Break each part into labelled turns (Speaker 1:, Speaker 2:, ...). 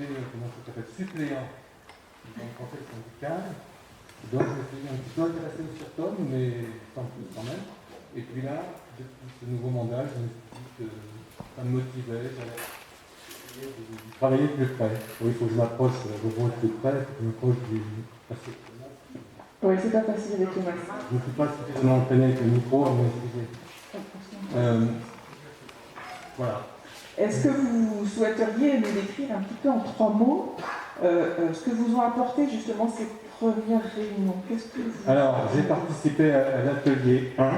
Speaker 1: comment ça s'appelle, suppléant dans le contexte syndical. Donc je me suis un petit peu intéressé au Cirtom, mais sans plus quand même. Et puis là, depuis ce nouveau mandat, je me suis dit que ça me motivait, j'allais essayer de travailler plus près. Oui, il faut que je m'approche plus près, il faut que je m'approche du...
Speaker 2: Oui, c'est pas facile avec le masque.
Speaker 1: Je ne suis pas suffisamment entraîné avec le micro, mais excusez. Voilà.
Speaker 2: Est-ce que vous souhaiteriez nous décrire un petit peu en 3 mots ce que vous ont apporté justement ces premières réunions?
Speaker 1: Alors, j'ai participé à l'atelier 1.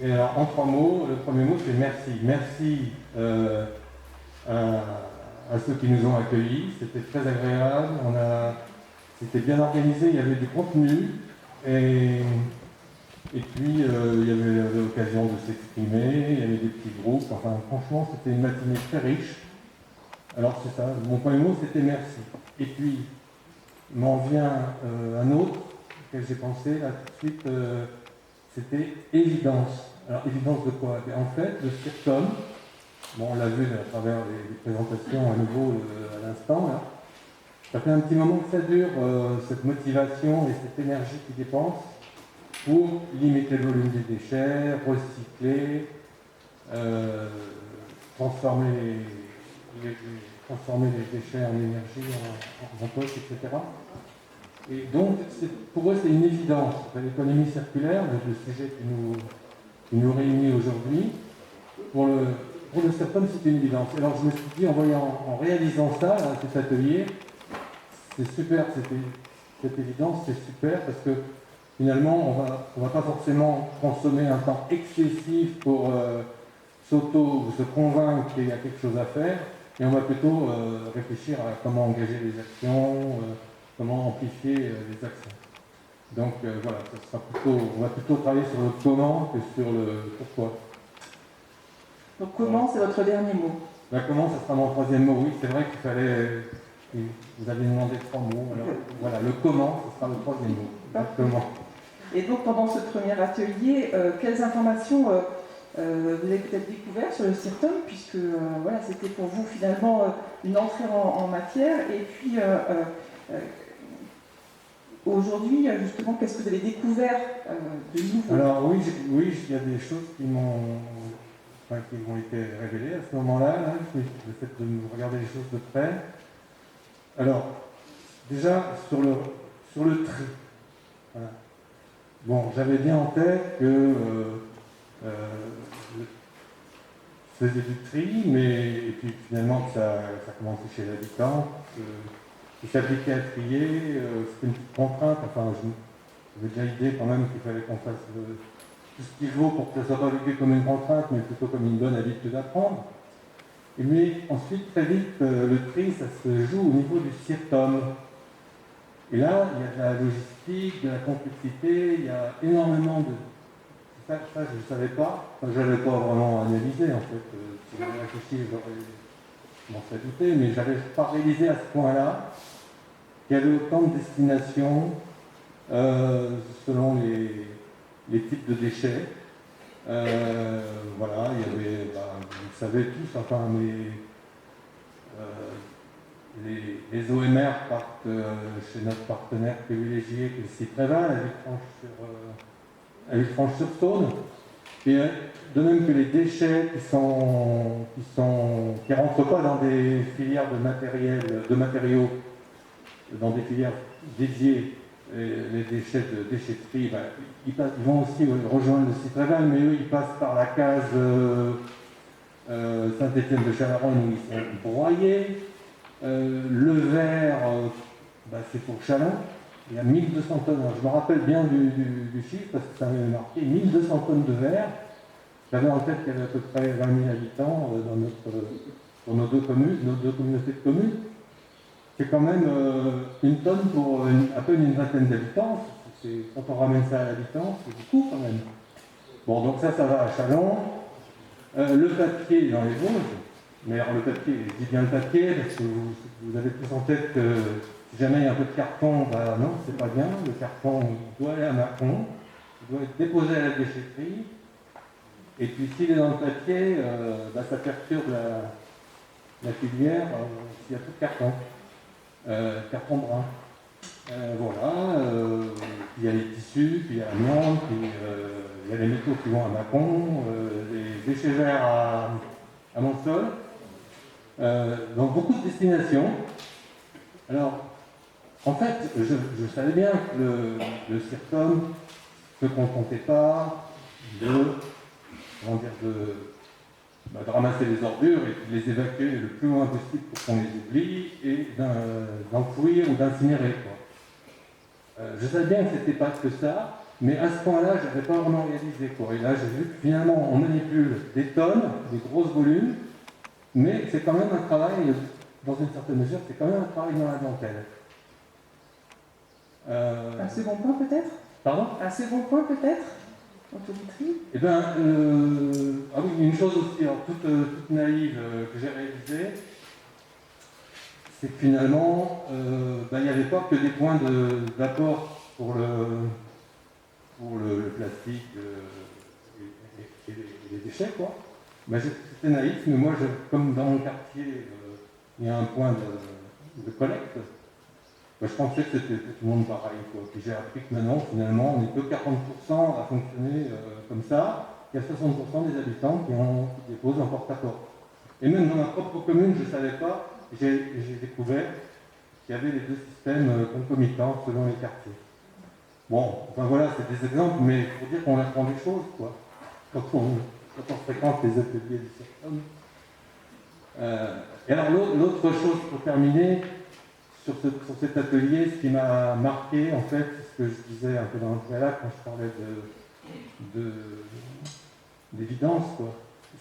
Speaker 1: Et alors, en 3 mots, le premier mot, c'est merci. Merci à ceux qui nous ont accueillis. C'était très agréable. C'était bien organisé, il y avait du contenu. Et puis, il y avait l'occasion de s'exprimer, il y avait des petits groupes. Enfin, franchement, c'était une matinée très riche. Alors, c'est ça. Mon premier mot, c'était merci. Et puis, m'en vient un autre auquel j'ai pensé là tout de suite. C'était évidence. Alors, évidence de quoi? En fait, le Cirtom, bon, on l'a vu à travers les présentations à nouveau à l'instant, là. Ça fait un petit moment que ça dure, cette motivation et cette énergie qui dépense pour limiter le volume des déchets, recycler, transformer les déchets en énergie, en poche, etc. Et donc, pour eux, c'est une évidence. L'économie circulaire, le sujet qui nous réunit aujourd'hui, pour le Cirtom, c'est une évidence. Alors, je me suis dit, en réalisant ça, cet atelier, c'est super, cette évidence, c'est super, parce que finalement, on va pas forcément consommer un temps excessif pour se convaincre qu'il y a quelque chose à faire, et on va plutôt réfléchir à comment engager les actions, comment amplifier les actions. Donc voilà, on va plutôt travailler sur le comment que sur le pourquoi.
Speaker 2: Donc comment, c'est votre dernier mot?
Speaker 1: Comment, ça sera mon troisième mot. Oui, c'est vrai qu'il fallait... Vous avez demandé 3 mots. Alors voilà, le comment, ce sera le troisième mot. Exactement.
Speaker 2: Et donc pendant ce premier atelier, quelles informations vous avez peut-être découvert sur le Cirtom, puisque voilà, c'était pour vous finalement une entrée en matière. Et puis aujourd'hui, justement, qu'est-ce que vous avez découvert de nouveau?
Speaker 1: Alors oui, il y a des choses qui m'ont été révélées à ce moment-là, le fait de regarder les choses de près. Alors, déjà, sur le tri. Voilà. Bon, j'avais bien en tête que je faisais du tri, et puis finalement que ça commençait chez l'habitant, qu'il s'appliquait à trier, c'était une petite contrainte. Enfin, j'avais déjà l'idée quand même qu'il fallait qu'on fasse tout ce qu'il faut pour que ça ne soit pas vécu comme une contrainte, mais plutôt comme une bonne habitude à prendre. Mais ensuite, très vite, le tri, ça se joue au niveau du Cirtom. Et là, il y a de la logistique, de la complexité, il y a énormément de... Ça je ne savais pas. Enfin, je n'avais pas vraiment analysé, en fait. Si j'avais réfléchi, j'aurais commencé à douter, mais je n'avais pas réalisé à ce point-là qu'il y avait autant de destinations selon les types de déchets. Voilà, il y avait, vous le savez tous, enfin, les OMR partent chez notre partenaire privilégié, qui est le Citréval, à Villefranche-sur-Saône. Et de même que les déchets qui rentrent pas dans des filières de matériaux, dans des filières dédiées, les déchets de déchetterie, ils vont aussi rejoindre le Citréval, mais eux, ils passent par la case Saint-Étienne de Chalaronne où ils sont broyés. Le verre, c'est pour Chalon. Il y a 1200 tonnes. Alors, je me rappelle bien du chiffre parce que ça m'avait marqué. 1200 tonnes de verre. J'avais en tête qu'il y avait à peu près 20 000 habitants pour nos deux communautés de communes. C'est quand même une tonne pour à peine une vingtaine d'habitants. Quand on ramène ça à l'habitant, c'est beaucoup quand même. Bon, donc ça va à Chalon. Le papier dans les Vosges. Mais alors le papier, je dis bien le papier, parce que vous avez plus en tête que si jamais il y a un peu de carton, non, c'est pas bien. Le carton doit aller à Macron, il doit être déposé à la déchetterie. Et puis s'il est dans le papier, ça perturbe la filière, il y a tout de carton, carton brun. Voilà, il y a les tissus, puis il y a l'amiante, puis il y a les métaux qui vont à Mâcon, les déchets verts à Montsol. Donc beaucoup de destinations. Alors, en fait, je savais bien que le CIRCOM ne se contentait pas de ramasser les ordures et de les évacuer le plus loin possible pour qu'on les oublie et d'enfouir ou d'incinérer. Je savais bien que c'était pas que ça, mais à ce point-là, je n'avais pas vraiment réalisé. Et là, j'ai vu que finalement, on manipule des tonnes, des gros volumes, mais c'est quand même un travail, dans une certaine mesure, c'est quand même un travail dans la dentelle.
Speaker 2: Un second point peut-être?
Speaker 1: Pardon?
Speaker 2: Un second point peut-être? Autométrie?
Speaker 1: Eh bien, ah oui, une chose aussi, alors, toute naïve que j'ai réalisée, c'est que finalement, il n'y avait pas que des points d'apport pour le plastique et les déchets, quoi. C'était naïf, mais moi, comme dans mon quartier, il y a un point de collecte, je pensais que c'était tout le monde pareil, quoi. Puis j'ai appris que maintenant, finalement, on n'est que 40% à fonctionner comme ça. Il y a 60% des habitants qui déposent en porte-à-porte. Et même dans ma propre commune, je ne savais pas, j'ai découvert qu'il y avait les deux systèmes concomitants selon les quartiers. Bon, enfin voilà, c'est des exemples, mais pour dire qu'on apprend des choses, quoi, quand on fréquente les ateliers du CIRCOM. Et alors l'autre chose pour terminer, sur cet atelier, ce qui m'a marqué, en fait, c'est ce que je disais un peu dans le préalable quand je parlais d'évidence, quoi,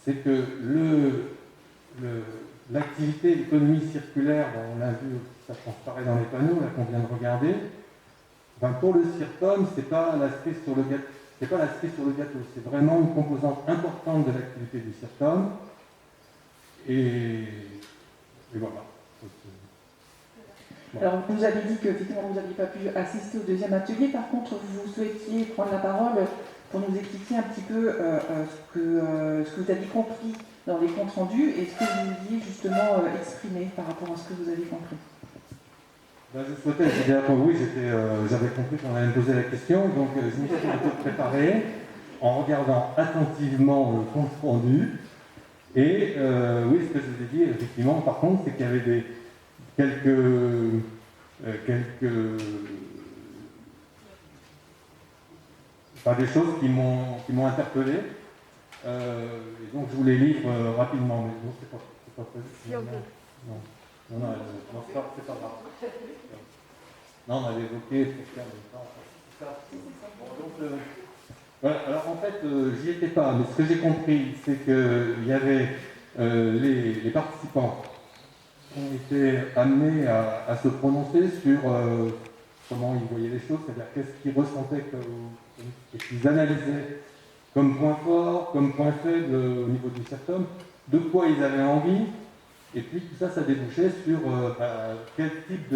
Speaker 1: c'est que l'activité d'économie circulaire, on l'a vu, ça transparaît dans les panneaux là qu'on vient de regarder, pour le CIRCOM, c'est pas l'aspect sur le gâteau, c'est vraiment une composante importante de l'activité du CIRCOM. Et voilà.
Speaker 2: Alors, vous nous avez dit que effectivement vous n'aviez pas pu assister au deuxième atelier. Par contre, vous souhaitiez prendre la parole pour nous expliquer un petit peu ce que vous aviez compris dans les comptes rendus et ce que vous vouliez justement exprimer par rapport à ce que vous avez compris.
Speaker 1: Je souhaitais, j'avais compris qu'on allait me poser la question, donc je m'y suis un peu préparé en regardant attentivement le compte rendu. Et oui, ce que je vous ai dit, effectivement, par contre, c'est qu'il y avait des choses qui m'ont interpellé. Et donc je vous les livre rapidement, mais bon, c'est pas prévu. Non, c'est pas grave. Non, on avait évoqué pour faire le temps. C'est ça. Bon, donc, voilà. Alors en fait, j'y étais pas, mais ce que j'ai compris, c'est qu'il y avait les participants qui ont été amenés à se prononcer sur comment ils voyaient les choses, c'est-à-dire qu'est-ce qu'ils ressentaient, qu'est-ce qu'ils analysaient comme point fort, comme point faible au niveau du CIRCOM, de quoi ils avaient envie, et puis tout ça, ça débouchait sur quel type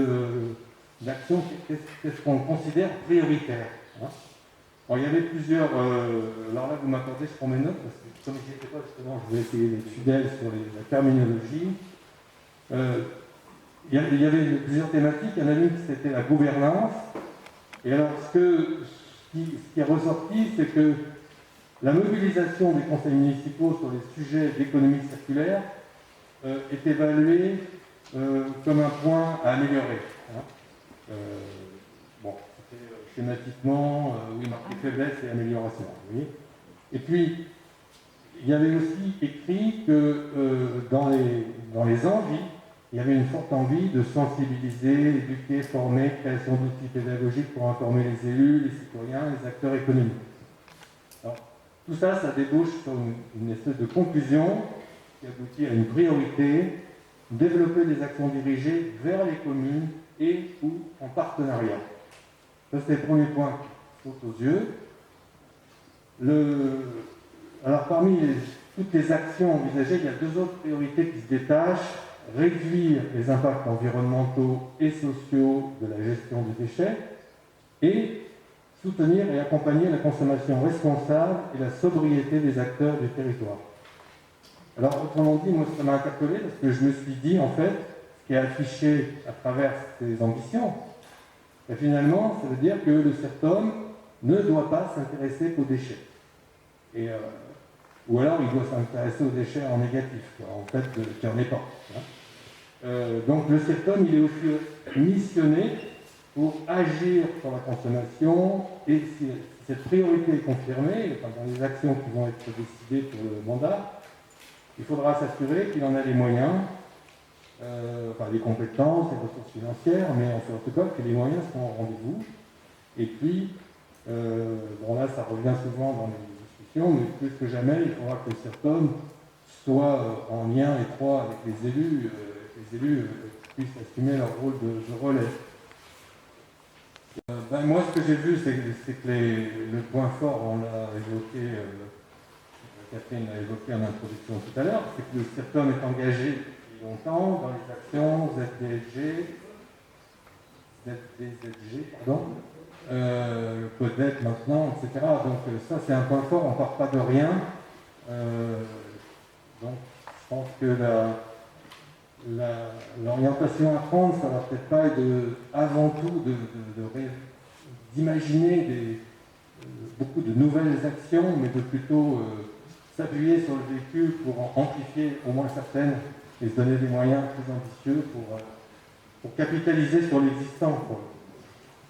Speaker 1: d'action, qu'est-ce qu'on considère prioritaire. Hein. Alors, il y avait plusieurs. Alors là, vous m'accordez, je prends mes notes, parce que comme je n'y étais pas, justement, je vais essayer d'être fidèle sur la terminologie. Il y avait plusieurs thématiques. Il y en a une qui c'était la gouvernance. Et alors, ce qui est ressorti, c'est que la mobilisation des conseils municipaux sur les sujets d'économie circulaire est évaluée comme un point à améliorer. Hein. Bon, c'était schématiquement, oui, marqué faiblesse et amélioration. Vous voyez. Et puis, il y avait aussi écrit que dans les envies, il y avait une forte envie de sensibiliser, éduquer, former, création d'outils pédagogiques pour informer les élus, les citoyens, les acteurs économiques. Alors, tout ça, ça débouche sur une espèce de conclusion qui aboutit à une priorité, développer des actions dirigées vers les communes et ou en partenariat. Ça, c'est le premier point qui saute aux yeux. Alors, parmi toutes les actions envisagées, il y a deux autres priorités qui se détachent. Réduire les impacts environnementaux et sociaux de la gestion des déchets et soutenir et accompagner la consommation responsable et la sobriété des acteurs du territoire. Alors, autrement dit, moi, ça m'a interpellé parce que je me suis dit, en fait, ce qui est affiché à travers ces ambitions, et finalement, ça veut dire que le CERTOM ne doit pas s'intéresser qu'aux déchets. Et, ou alors, il doit s'intéresser aux déchets en négatif, quoi, en fait, qu'il n'y en ait pas. Hein. Donc, le CERTOM, il est aussi missionné pour agir sur la consommation, et si cette priorité est confirmée, enfin, dans les actions qui vont être décidées pour le mandat, il faudra s'assurer qu'il en a les moyens, enfin les compétences, les ressources financières, mais en tout cas que les moyens seront au rendez-vous. Et puis, bon là ça revient souvent dans les discussions, mais plus que jamais, il faudra que le CERTOM soit en lien étroit avec les élus, puissent assumer leur rôle de relais. Moi, ce que j'ai vu, c'est que le point fort, on l'a évoqué, Catherine l'a évoqué en introduction tout à l'heure, c'est que le CERTOM est engagé depuis longtemps dans les actions ZDZG, peut-être maintenant, etc. Donc ça, c'est un point fort, on ne part pas de rien. Donc je pense que l'orientation à prendre, ça va peut-être pas être avant tout d'imaginer beaucoup de nouvelles actions, mais de plutôt s'appuyer sur le véhicule pour en amplifier au moins certaines et se donner des moyens plus ambitieux pour capitaliser sur l'existant.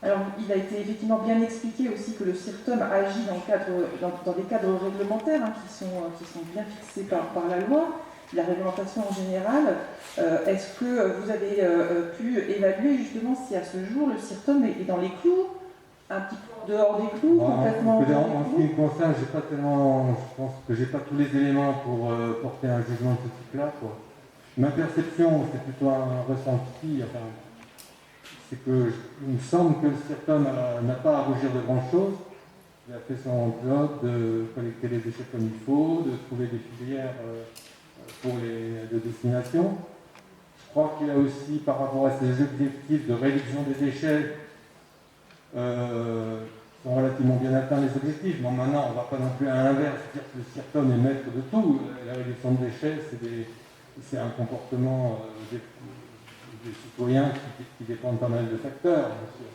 Speaker 2: Alors, il a été effectivement bien expliqué aussi que le CERTOM agit dans des cadres réglementaires qui sont bien fixés par la loi, la réglementation en général. Est-ce que vous avez pu évaluer justement si à ce jour le CERTOM est dans les clous, un petit peu dehors des clous, complètement
Speaker 1: en ce qui me concerne, je pense que j'ai pas tous les éléments pour porter un jugement de ce type-là. Ma perception, c'est plutôt un ressenti. Enfin, c'est que il me semble que le CERTOM n'a pas à rougir de grand-chose. Il a fait son job de collecter les déchets comme il faut, de trouver des filières pour de destination. Je crois qu'il a aussi, par rapport à ses objectifs de réduction des déchets, sont relativement bien atteints les objectifs. Bon, maintenant, on ne va pas non plus à l'inverse dire que le CERTOM est maître de tout. La réduction de déchets, c'est un comportement des citoyens qui dépendent pas mal de facteurs, bien sûr.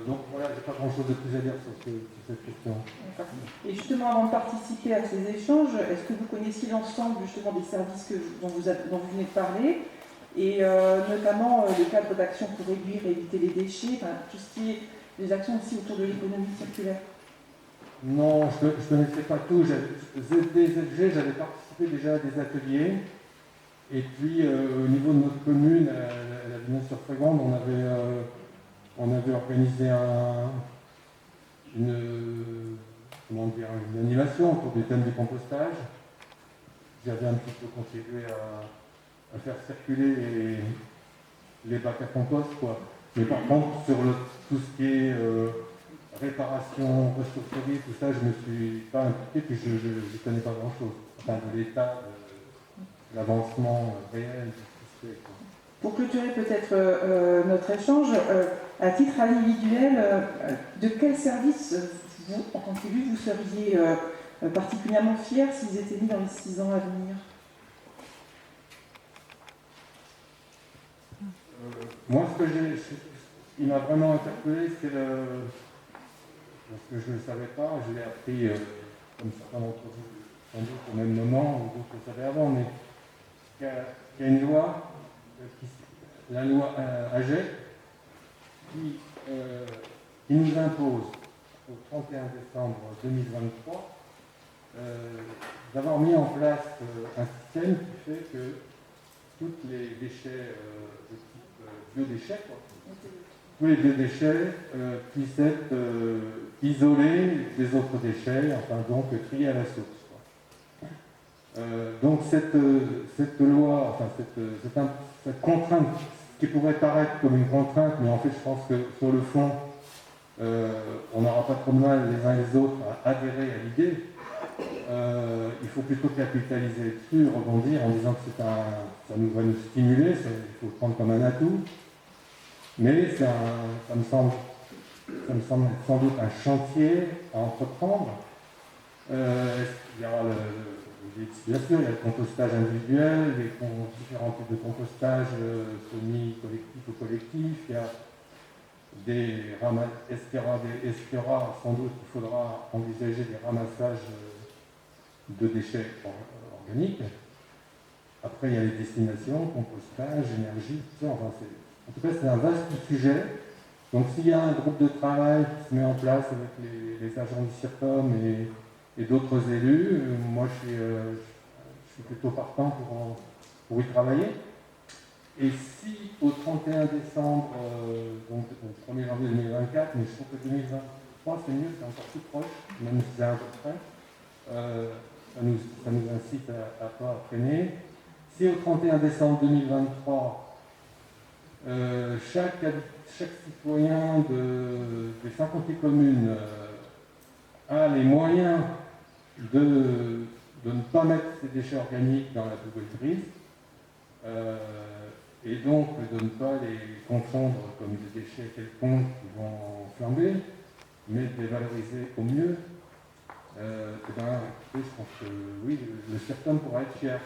Speaker 1: Donc voilà, j'ai pas grand-chose de plus à dire sur cette question.
Speaker 2: Et justement, avant de participer à ces échanges, est-ce que vous connaissiez l'ensemble justement des services dont vous venez de parler, et notamment le cadre d'action pour réduire et éviter les déchets, enfin, tout ce qui est des actions aussi autour de l'économie circulaire?
Speaker 1: Non, je ne connaissais pas tout. ZDZG, j'avais participé déjà à des ateliers. Et puis, au niveau de notre commune, la Villeneuve-sur-Frégrande, on avait organisé une animation autour du thème du compostage. J'avais un petit peu contribué à faire circuler les bacs à compost, quoi. Mais par contre, sur tout ce qui est réparation, ressourcerie, tout ça, je ne me suis pas impliqué, puis je ne connais pas grand-chose. Enfin, de l'état, de l'avancement réel de ce qui se fait, quoi.
Speaker 2: Pour clôturer peut-être notre échange, à titre individuel, de quel service vous, en tant qu'élu, vous seriez particulièrement fier s'ils étaient mis dans les 6 ans à venir?
Speaker 1: Moi, ce qui m'a vraiment interpellé, c'est parce que je ne le savais pas, je l'ai appris comme certains d'entre vous, sans doute au même moment, ou d'autres le savaient avant, mais qu'il y a une loi, la loi AGEC, qui nous impose au 31 décembre 2023 d'avoir mis en place un système qui fait que tous les déchets de type biodéchets, tous les biodéchets puissent être isolés des autres déchets, enfin donc triés à la source. Donc cette loi, enfin cette contrainte qui pourrait paraître comme une contrainte, mais en fait je pense que sur le fond, on n'aura pas trop de mal les uns et les autres à adhérer à l'idée. Il faut plutôt capitaliser dessus, rebondir en disant que ça va nous stimuler, il faut le prendre comme un atout. Mais ça me semble être sans doute un chantier à entreprendre. Il y aura le bien sûr, il y a le compostage individuel, différents types de compostage semi-collectif ou collectif. Il y a des sans doute il faudra envisager des ramassages de déchets organiques. Après, il y a les destinations, compostage, énergie, tout ça. Enfin, en tout cas, c'est un vaste sujet. Donc, s'il y a un groupe de travail qui se met en place avec les agents du CIRCOM et d'autres élus, moi, je suis plutôt partant pour y travailler. Et si au 31 décembre, donc au 1er janvier 2024, mais je trouve que 2023 c'est mieux, c'est encore plus proche, même si c'est un peu près, ça nous incite à pas freiner. Si au 31 décembre 2023, chaque citoyen des 58 communes a les moyens de ne pas mettre ses déchets organiques dans la poubelle grise, et donc de ne pas les confondre comme des déchets quelconques qui vont flamber, mais de les valoriser au mieux, je pense que oui, le CIRCOM pourra être fier.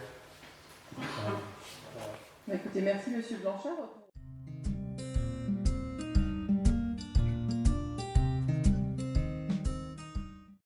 Speaker 2: Écoutez, merci Monsieur Blanchard.